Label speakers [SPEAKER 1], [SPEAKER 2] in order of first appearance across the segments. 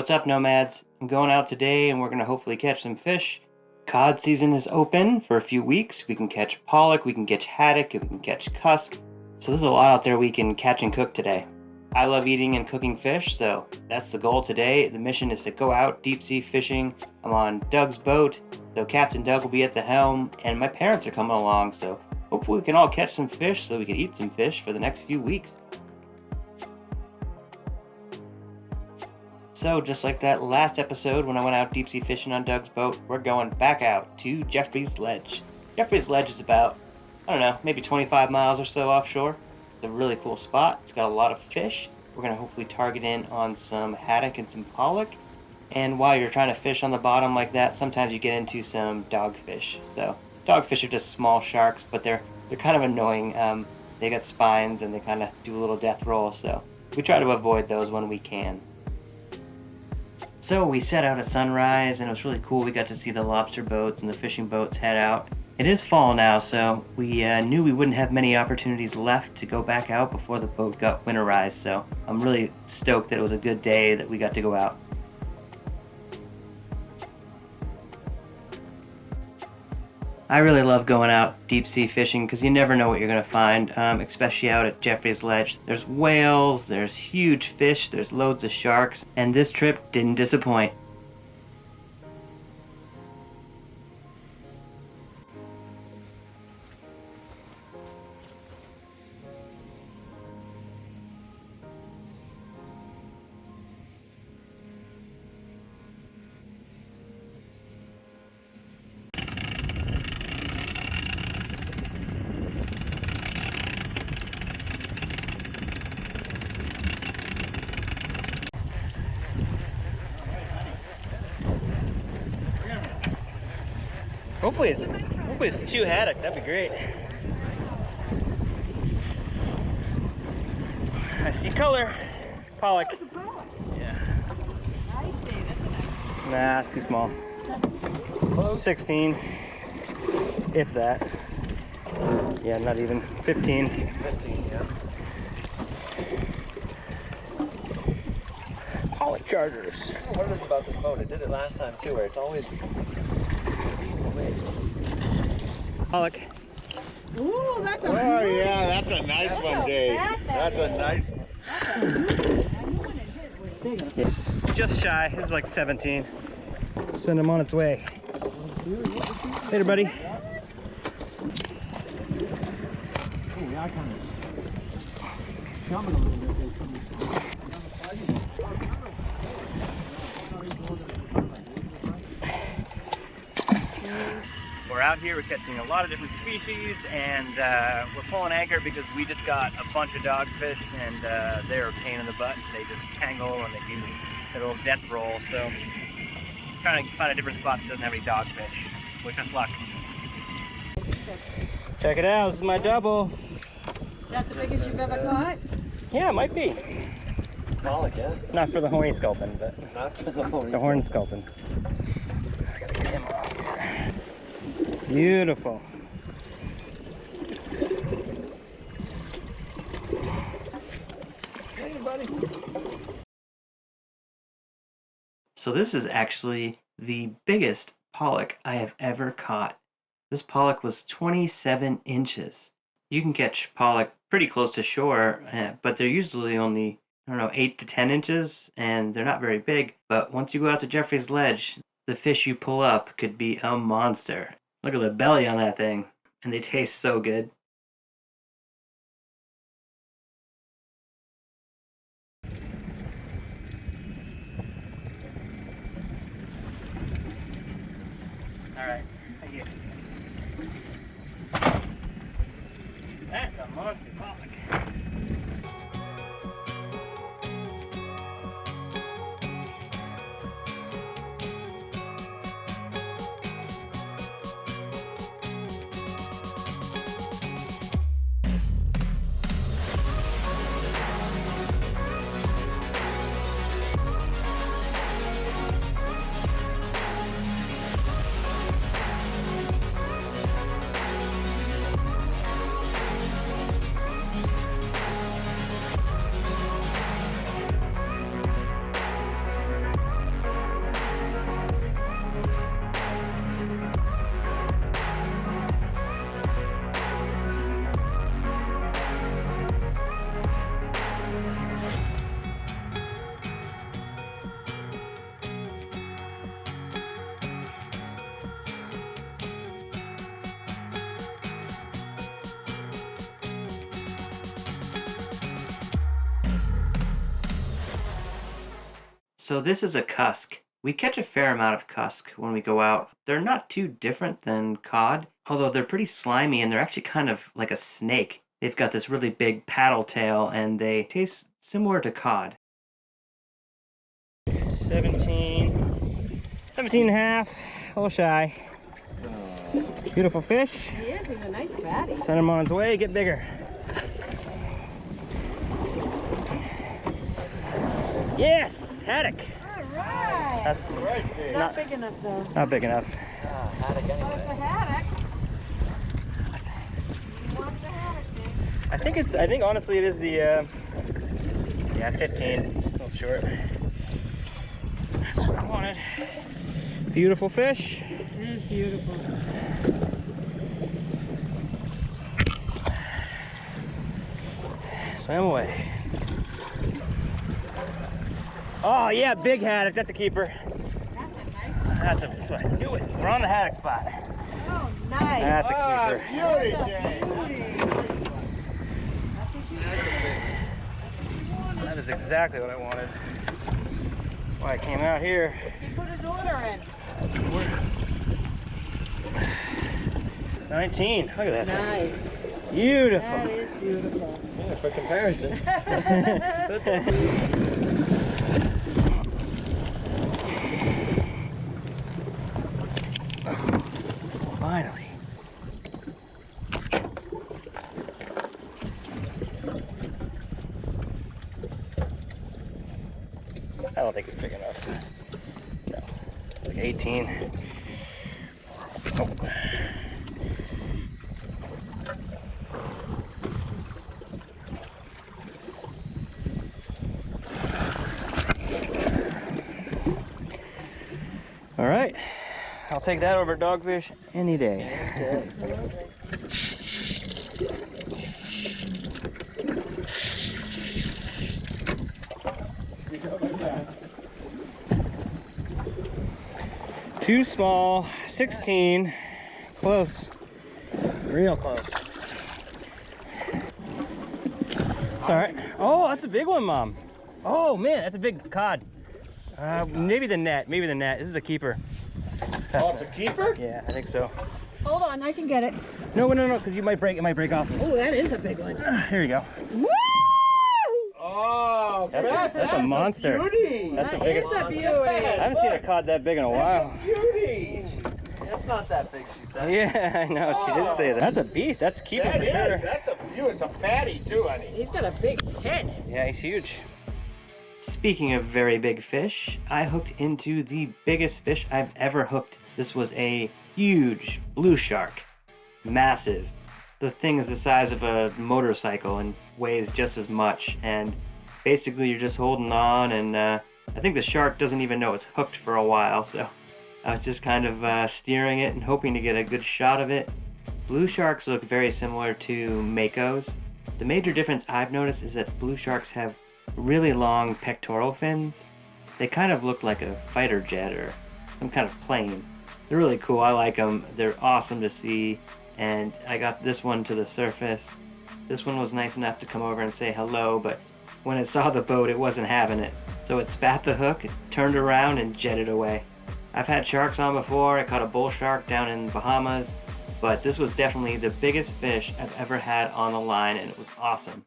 [SPEAKER 1] What's up, nomads? I'm going out today and we're going to hopefully catch some fish. Cod season is open for a few weeks. We can catch pollock, we can catch haddock, we can catch cusk. So there's a lot out there we can catch and cook today. I love eating and cooking fish, so that's the goal today. The mission is to go out deep sea fishing. I'm on Doug's boat, so Captain Doug will be at the helm, and my parents are coming along, so hopefully we can all catch some fish so we can eat some fish for the next few weeks. So just like that last episode when I went out deep sea fishing on Doug's boat, we're going back out to Jeffrey's Ledge. Jeffrey's Ledge is about, I don't know, maybe 25 miles or so offshore. It's a really cool spot. It's got a lot of fish. We're going to hopefully target in on some haddock and some pollock. And while you're trying to fish on the bottom like that, sometimes you get into some dogfish. So dogfish are just small sharks, but they're kind of annoying. They got spines and they kind of do a little death roll, so we try to avoid those when we can. So we set out at sunrise, and it was really cool. We got to see the lobster boats and the fishing boats head out. It is fall now, so we knew we wouldn't have many opportunities left to go back out before the boat got winterized, so I'm really stoked that it was a good day that we got to go out. I really love going out deep sea fishing because you never know what you're going to find, especially out at Jeffrey's Ledge. There's whales, there's huge fish, there's loads of sharks, and this trip didn't disappoint. Hopefully it's 2 haddock, that'd be great. I see color. Pollock.
[SPEAKER 2] Oh, it's a pollock.
[SPEAKER 1] Yeah.
[SPEAKER 2] Nice, Dave. That's a nice.
[SPEAKER 1] Nah, it's too small. 16, if that. Yeah, not even. 15.
[SPEAKER 3] 15, yeah.
[SPEAKER 1] Pollock chargers.
[SPEAKER 3] What is it about this boat? I did it last time too, where it's always...
[SPEAKER 1] Pollock.
[SPEAKER 2] Ooh, that's a
[SPEAKER 4] Oh yeah, that's a nice one, Dave. That's a nice one.
[SPEAKER 2] I knew when it hit it was bigger.
[SPEAKER 1] Yes. Just shy. It's like 17. Send him on its way. Later, buddy. We're out here, we're catching a lot of different species, and we're pulling anchor because we just got a bunch of dogfish, and they're a pain in the butt. They just tangle and they do a little death roll, so trying to find a different spot that doesn't have any dogfish. Wish us luck. Check it out, this is my double.
[SPEAKER 2] Is that the biggest you've ever caught?
[SPEAKER 1] Yeah, it might be.
[SPEAKER 3] Pollock, yeah?
[SPEAKER 1] Not for the horny sculpin, but
[SPEAKER 3] Not for the horns.
[SPEAKER 1] the horn sculpin. I gotta get him off here. Beautiful.
[SPEAKER 3] Hey, buddy.
[SPEAKER 1] So this is actually the biggest pollock I have ever caught. This pollock was 27 inches. You can catch pollock pretty close to shore, but they're usually only, I don't know, 8 to 10 inches, and they're not very big. But once you go out to Jeffrey's Ledge, the fish you pull up could be a monster. Look at the belly on that thing, and they taste so good. All right, thank you. That's a monster pollock. So this is a cusk. We catch a fair amount of cusk when we go out. They're not too different than cod, although they're pretty slimy and they're actually kind of like a snake. They've got this really big paddle tail and they taste similar to cod. 17 and a half, a little shy. Beautiful fish.
[SPEAKER 2] He is. He's a nice fatty.
[SPEAKER 1] Send him on his way, get bigger. Yes, haddock.
[SPEAKER 2] All right.
[SPEAKER 1] That's
[SPEAKER 2] Not big enough though.
[SPEAKER 1] not big enough.
[SPEAKER 3] Haddock
[SPEAKER 2] Oh,
[SPEAKER 3] anyway.
[SPEAKER 2] it's a haddock. You want the haddock, Dave?
[SPEAKER 1] I think honestly it is the, yeah, 15, a little short. That's what I wanted. Beautiful fish.
[SPEAKER 2] It is beautiful.
[SPEAKER 1] Swim away. Oh yeah, big haddock, that's a keeper.
[SPEAKER 2] That's a nice one.
[SPEAKER 1] That's what I knew it. We're on the haddock spot.
[SPEAKER 2] Oh, nice.
[SPEAKER 1] That's a
[SPEAKER 4] Ah,
[SPEAKER 1] keeper.
[SPEAKER 4] beauty,
[SPEAKER 2] That's a
[SPEAKER 4] Jay.
[SPEAKER 2] beauty. That's what you wanted.
[SPEAKER 1] That is exactly what I wanted. That's why I came out here.
[SPEAKER 2] He put his order in.
[SPEAKER 1] 19. Look at that.
[SPEAKER 2] Nice.
[SPEAKER 1] Beautiful.
[SPEAKER 2] That is beautiful.
[SPEAKER 3] Yeah, for comparison.
[SPEAKER 1] Finally. I don't think it's big enough. No. It's like 18. Oh. All right. I'll take that over dogfish any day. Too small, 16, close, real close. It's all right. Oh, that's a big one, Mom. Oh man, that's a big cod. Maybe the net, This is a keeper.
[SPEAKER 4] Oh, it's a keeper?
[SPEAKER 1] Yeah, I think so.
[SPEAKER 2] Hold on, I can get it.
[SPEAKER 1] No, because it might break off.
[SPEAKER 2] Oh, that is a big one.
[SPEAKER 1] Here you go.
[SPEAKER 2] Woo!
[SPEAKER 4] Oh,
[SPEAKER 1] That's a monster.
[SPEAKER 4] beauty.
[SPEAKER 1] That's the
[SPEAKER 2] That
[SPEAKER 1] biggest.
[SPEAKER 2] is a beauty.
[SPEAKER 1] I haven't seen a cod that big in a while.
[SPEAKER 4] Beauty.
[SPEAKER 3] That's not that big, she said.
[SPEAKER 1] Yeah, I know. She did say that. That's a beast. That's a keeper
[SPEAKER 4] That
[SPEAKER 1] for
[SPEAKER 4] is.
[SPEAKER 1] sure.
[SPEAKER 4] That's a beauty. It's a fatty too, honey.
[SPEAKER 2] He's got a big head.
[SPEAKER 1] Yeah, he's huge. Speaking of very big fish, I hooked into the biggest fish I've ever hooked. This was a huge blue shark. Massive. The thing is the size of a motorcycle and weighs just as much. And basically you're just holding on and I think the shark doesn't even know it's hooked for a while. So I was just kind of steering it and hoping to get a good shot of it. Blue sharks look very similar to makos. The major difference I've noticed is that blue sharks have really long pectoral fins. They kind of look like a fighter jet or some kind of plane. They're really cool. I like them. They're awesome to see. And I got this one to the surface. This one was nice enough to come over and say hello, but when it saw the boat, it wasn't having it. So it spat the hook, it turned around and jetted away. I've had sharks on before. I caught a bull shark down in Bahamas, but this was definitely the biggest fish I've ever had on the line, and it was awesome.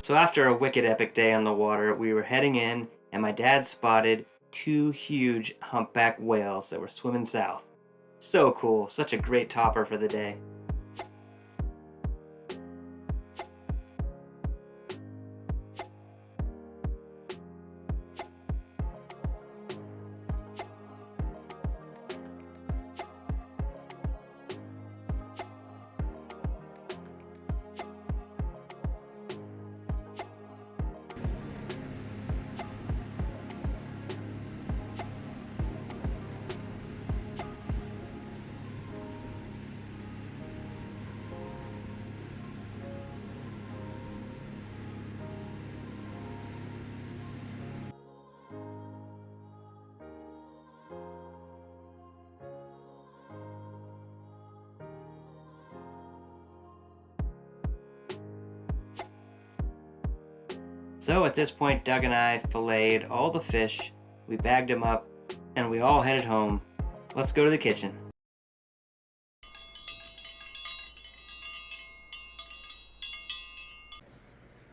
[SPEAKER 1] So after a wicked epic day on the water, we were heading in and my dad spotted 2 huge humpback whales that were swimming south. So cool, such a great topper for the day. So at this point, Doug and I filleted all the fish, we bagged them up, and we all headed home. Let's go to the kitchen.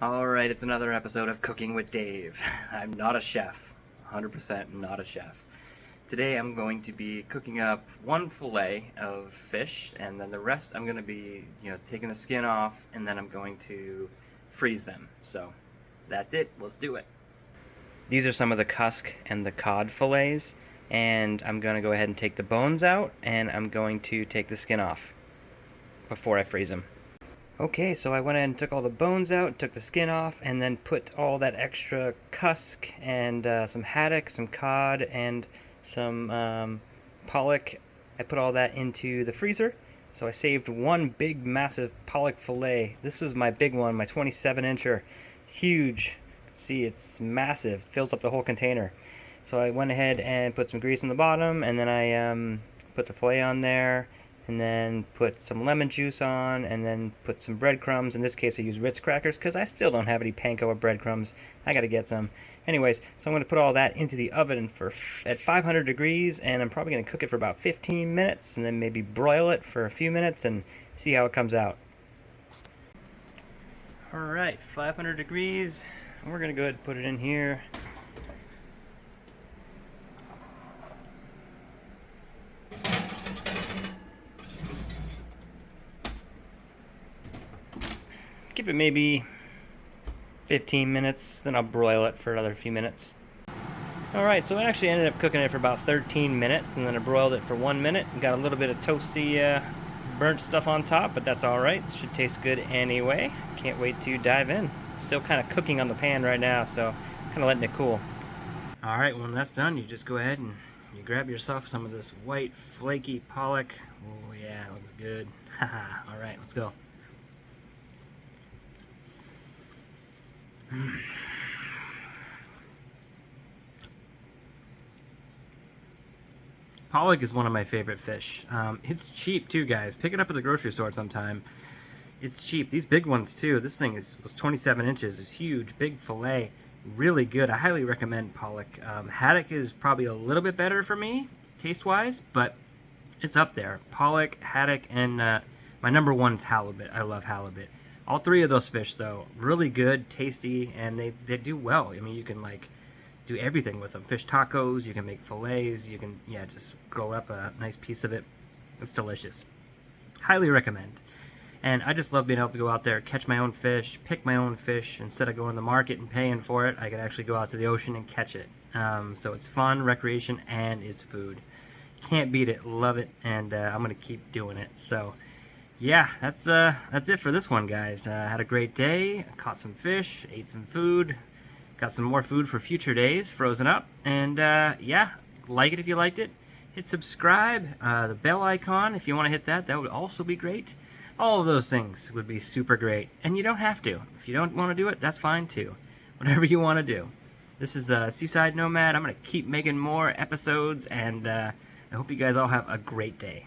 [SPEAKER 1] Alright, it's another episode of Cooking with Dave. I'm not a chef. 100% not a chef. Today I'm going to be cooking up one fillet of fish, and then the rest I'm going to be, taking the skin off, and then I'm going to freeze them. So that's it. Let's do it. These are some of the cusk and the cod fillets, and I'm going to go ahead and take the bones out, and I'm going to take the skin off before I freeze them. Okay, so I went ahead and took all the bones out, took the skin off, and then put all that extra cusk and some haddock, some cod, and some pollock. I put all that into the freezer. So I saved one big, massive pollock fillet. This is my big one, my 27-incher. It's huge. You can see it's massive. It fills up the whole container. So I went ahead and put some grease on the bottom, and then I put the fillet on there, and then put some lemon juice on, and then put some breadcrumbs. In this case I used Ritz crackers because I still don't have any panko or breadcrumbs. I gotta get some. Anyways, so I'm going to put all that into the oven at 500 degrees, and I'm probably going to cook it for about 15 minutes, and then maybe broil it for a few minutes and see how it comes out. Alright, 500 degrees. We're going to go ahead and put it in here. Give it maybe 15 minutes, then I'll broil it for another few minutes. Alright, so I actually ended up cooking it for about 13 minutes, and then I broiled it for 1 minute. Got a little bit of toasty, burnt stuff on top, but that's alright. It should taste good anyway. Can't wait to dive in. Still kind of cooking on the pan right now, so kind of letting it cool. Alright, when that's done, you just go ahead and you grab yourself some of this white, flaky pollock. Oh yeah, it looks good. Haha, alright, let's go. Pollock is one of my favorite fish. It's cheap too, guys. Pick it up at the grocery store sometime. It's cheap. These big ones too. This thing was 27 inches. It's huge, big fillet. Really good. I highly recommend pollock. Haddock is probably a little bit better for me, taste-wise, but it's up there. Pollock, haddock, and my number one is halibut. I love halibut. All three of those fish, though, really good, tasty, and they do well. I mean, you can, do everything with them. Fish tacos, you can make fillets, you can, just grill up a nice piece of it. It's delicious. Highly recommend. And I just love being able to go out there, catch my own fish, pick my own fish. Instead of going to the market and paying for it, I can actually go out to the ocean and catch it. So it's fun, recreation, and it's food. Can't beat it. Love it, and I'm going to keep doing it. So yeah, that's it for this one, guys. Had a great day, caught some fish, ate some food, got some more food for future days, frozen up, and yeah, like it if you liked it. Hit subscribe, the bell icon if you want to hit that. That would also be great. All of those things would be super great, and you don't have to. If you don't want to do it, that's fine too. Whatever you want to do. This is Seaside Nomad. I'm going to keep making more episodes, and I hope you guys all have a great day.